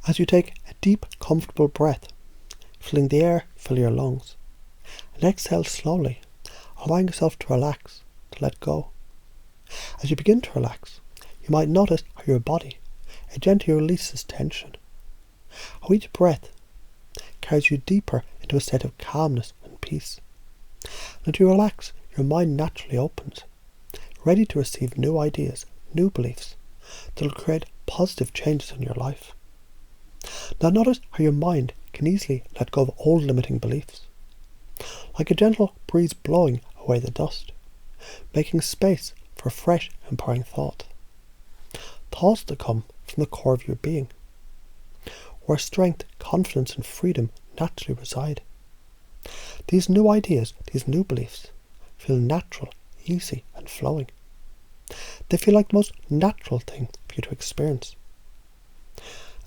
As you take a deep, comfortable breath, feeling the air fill your lungs, and exhale slowly, allowing yourself to relax, to let go. As you begin to relax, you might notice how your body gently releases tension, how each breath carries you deeper into a state of calmness and peace. And as you relax, your mind naturally opens, ready to receive new ideas, new beliefs that will create positive changes in your life. Now notice how your mind can easily let go of old limiting beliefs, like a gentle breeze blowing away the dust, making space for fresh, empowering thought. Thoughts that come from the core of your being, where strength, confidence and freedom naturally reside. These new ideas, these new beliefs, feel natural, easy and flowing. They feel like the most natural thing for you to experience.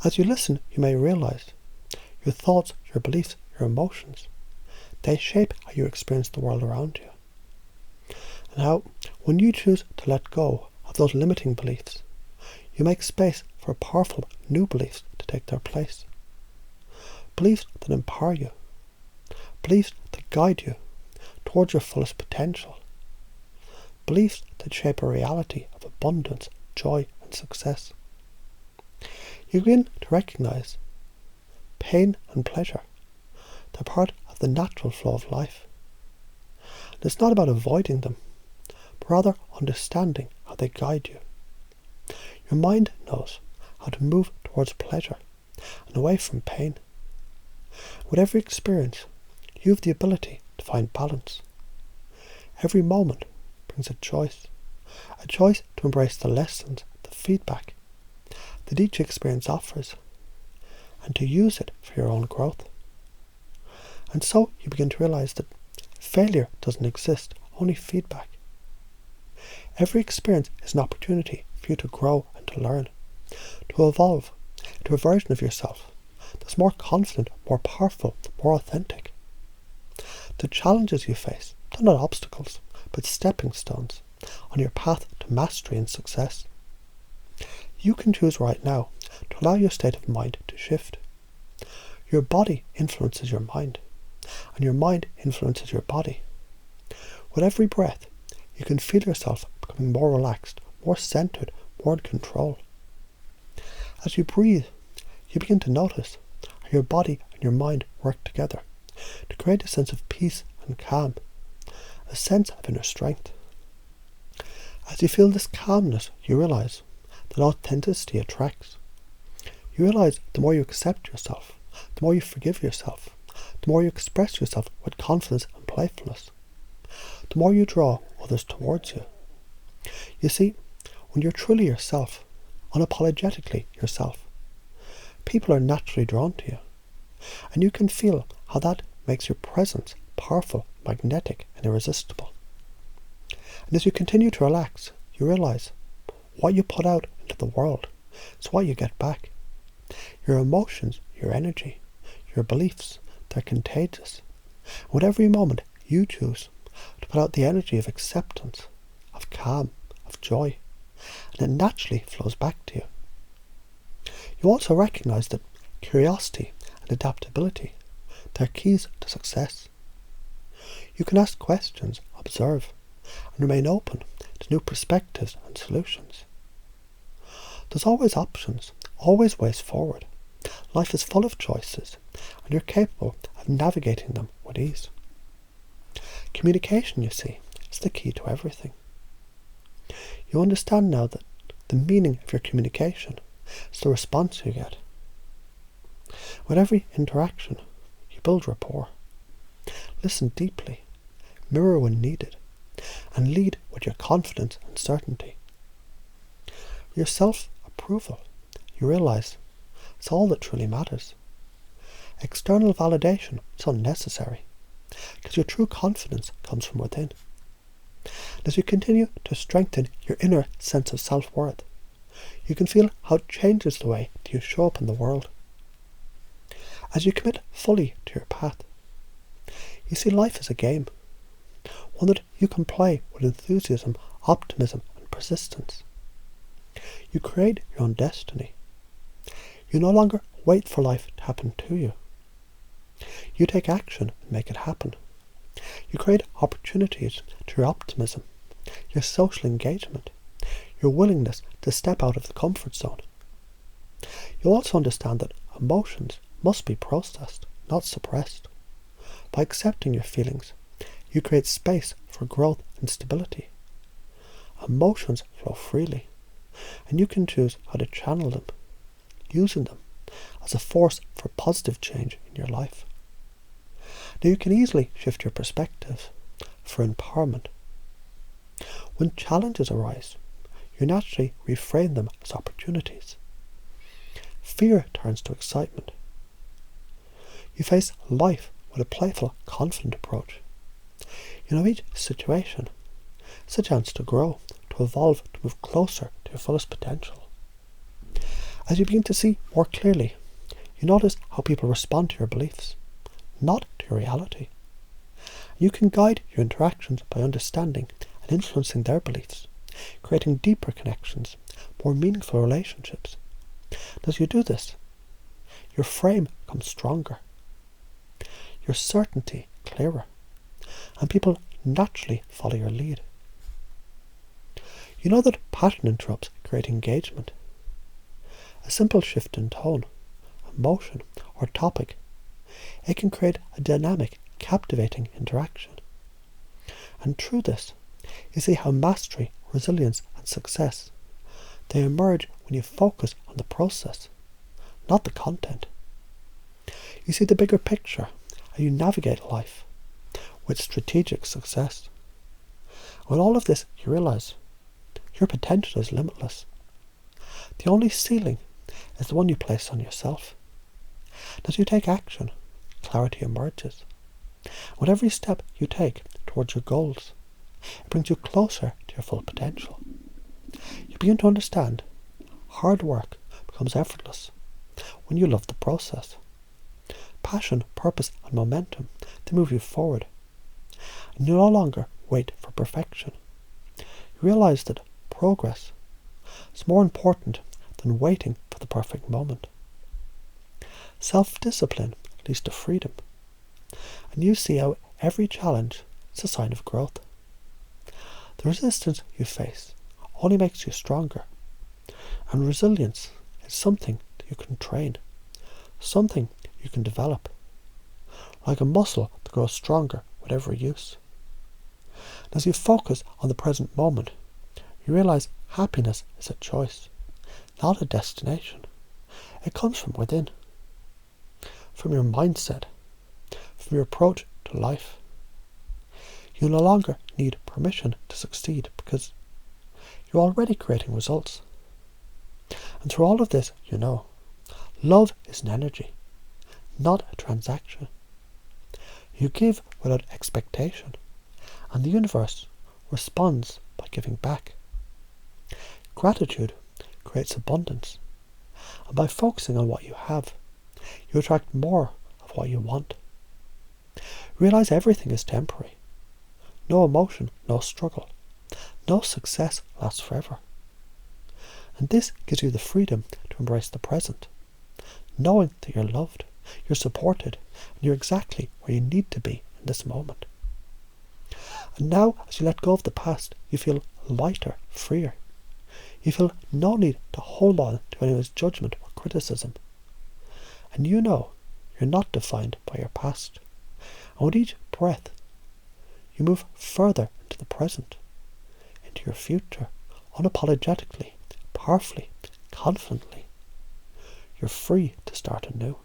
As you listen, you may realize your thoughts, your beliefs, your emotions, they shape how you experience the world around you. And how, when you choose to let go of those limiting beliefs, you make space for powerful new beliefs to take their place. Beliefs that empower you. Beliefs that guide you towards your fullest potential. Beliefs that shape a reality of abundance, joy and success. You begin to recognize pain and pleasure. They're part of the natural flow of life. And it's not about avoiding them, but rather understanding how they guide you. Your mind knows how to move towards pleasure and away from pain. With every experience, you have the ability to find balance. Every moment brings a choice to embrace the lessons, the feedback that each experience offers, and to use it for your own growth. And so you begin to realize that failure doesn't exist, only feedback. Every experience is an opportunity for you to grow and to learn, to evolve into a version of yourself that's more confident, more powerful, more authentic. The challenges you face, they're not obstacles, but stepping stones on your path to mastery and success. You can choose right now to allow your state of mind to shift. Your body influences your mind, and your mind influences your body. With every breath, you can feel yourself becoming more relaxed, more centered, more in control. As you breathe, you begin to notice how your body and your mind work together to create a sense of peace and calm, a sense of inner strength. As you feel this calmness, you realize that authenticity attracts. You realize the more you accept yourself, the more you forgive yourself, the more you express yourself with confidence and playfulness, the more you draw others towards you. You see, when you're truly yourself, unapologetically yourself, people are naturally drawn to you, and you can feel how that makes your presence powerful, magnetic and irresistible. And as you continue to relax, you realize what you put out into the world is what you get back. Your emotions, your energy, your beliefs, they're contagious. With every moment you choose to put out the energy of acceptance, of calm, of joy, and it naturally flows back to you. You also recognize that curiosity and adaptability, they're keys to success. You can ask questions, observe, and remain open to new perspectives and solutions. There's always options, always ways forward. Life is full of choices, and you're capable of navigating them with ease. Communication, you see, is the key to everything. You understand now that the meaning of your communication is the response you get. With every interaction, you build rapport. Listen deeply, mirror when needed, and lead with your confidence and certainty. With your self-approval, you realize it's all that truly matters. External validation is unnecessary, because your true confidence comes from within. And as you continue to strengthen your inner sense of self-worth, you can feel how it changes the way that you show up in the world. As you commit fully to your path, you see life as a game, one that you can play with enthusiasm, optimism and persistence. You create your own destiny. You no longer wait for life to happen to you. You take action and make it happen. You create opportunities to your optimism, your social engagement, your willingness to step out of the comfort zone. You also understand that emotions must be processed, not suppressed. By accepting your feelings, you create space for growth and stability. Emotions flow freely, and you can choose how to channel them, using them as a force for positive change in your life. Now you can easily shift your perspective for empowerment. When challenges arise, you naturally reframe them as opportunities. Fear turns to excitement. You face life with a playful, confident approach. You know each situation is a chance to grow, to evolve, to move closer to your fullest potential. As you begin to see more clearly, you notice how people respond to your beliefs, not to your reality. You can guide your interactions by understanding and influencing their beliefs, creating deeper connections, more meaningful relationships. As you do this, your frame becomes stronger, your certainty clearer, and people naturally follow your lead. You know that pattern interrupts create engagement. A simple shift in tone, emotion, or topic, it can create a dynamic, captivating interaction. And through this, you see how mastery, resilience, and success, they emerge when you focus on the process, not the content. You see the bigger picture, and you navigate life with strategic success. With all of this, you realize your potential is limitless. The only ceiling is the one you place on yourself. As you take action, clarity emerges. With every step you take towards your goals, it brings you closer to your full potential. You begin to understand hard work becomes effortless when you love the process. Passion, purpose, and momentum, they move you forward. And you no longer wait for perfection. You realize that progress is more important than waiting for the perfect moment. Self-discipline leads to freedom, and you see how every challenge is a sign of growth. The resistance you face only makes you stronger, and resilience is something that you can train, something you can develop, like a muscle that grows stronger with every use. And as you focus on the present moment, you realize happiness is a choice, not a destination. It comes from within, from your mindset, from your approach to life. You no longer need permission to succeed because you're already creating results. And through all of this, you know, love is an energy, not a transaction. You give without expectation, and the universe responds by giving back. Gratitude creates abundance, and by focusing on what you have, you attract more of what you want. Realize everything is temporary. No emotion, no struggle, no success lasts forever. And this gives you the freedom to embrace the present, knowing that you're loved, you're supported, and you're exactly where you need to be in this moment. And now, as you let go of the past, you feel lighter, freer. You feel no need to hold on to anyone's judgment or criticism. And you know you're not defined by your past. And with each breath, you move further into the present, into your future, unapologetically, powerfully, confidently. You're free to start anew.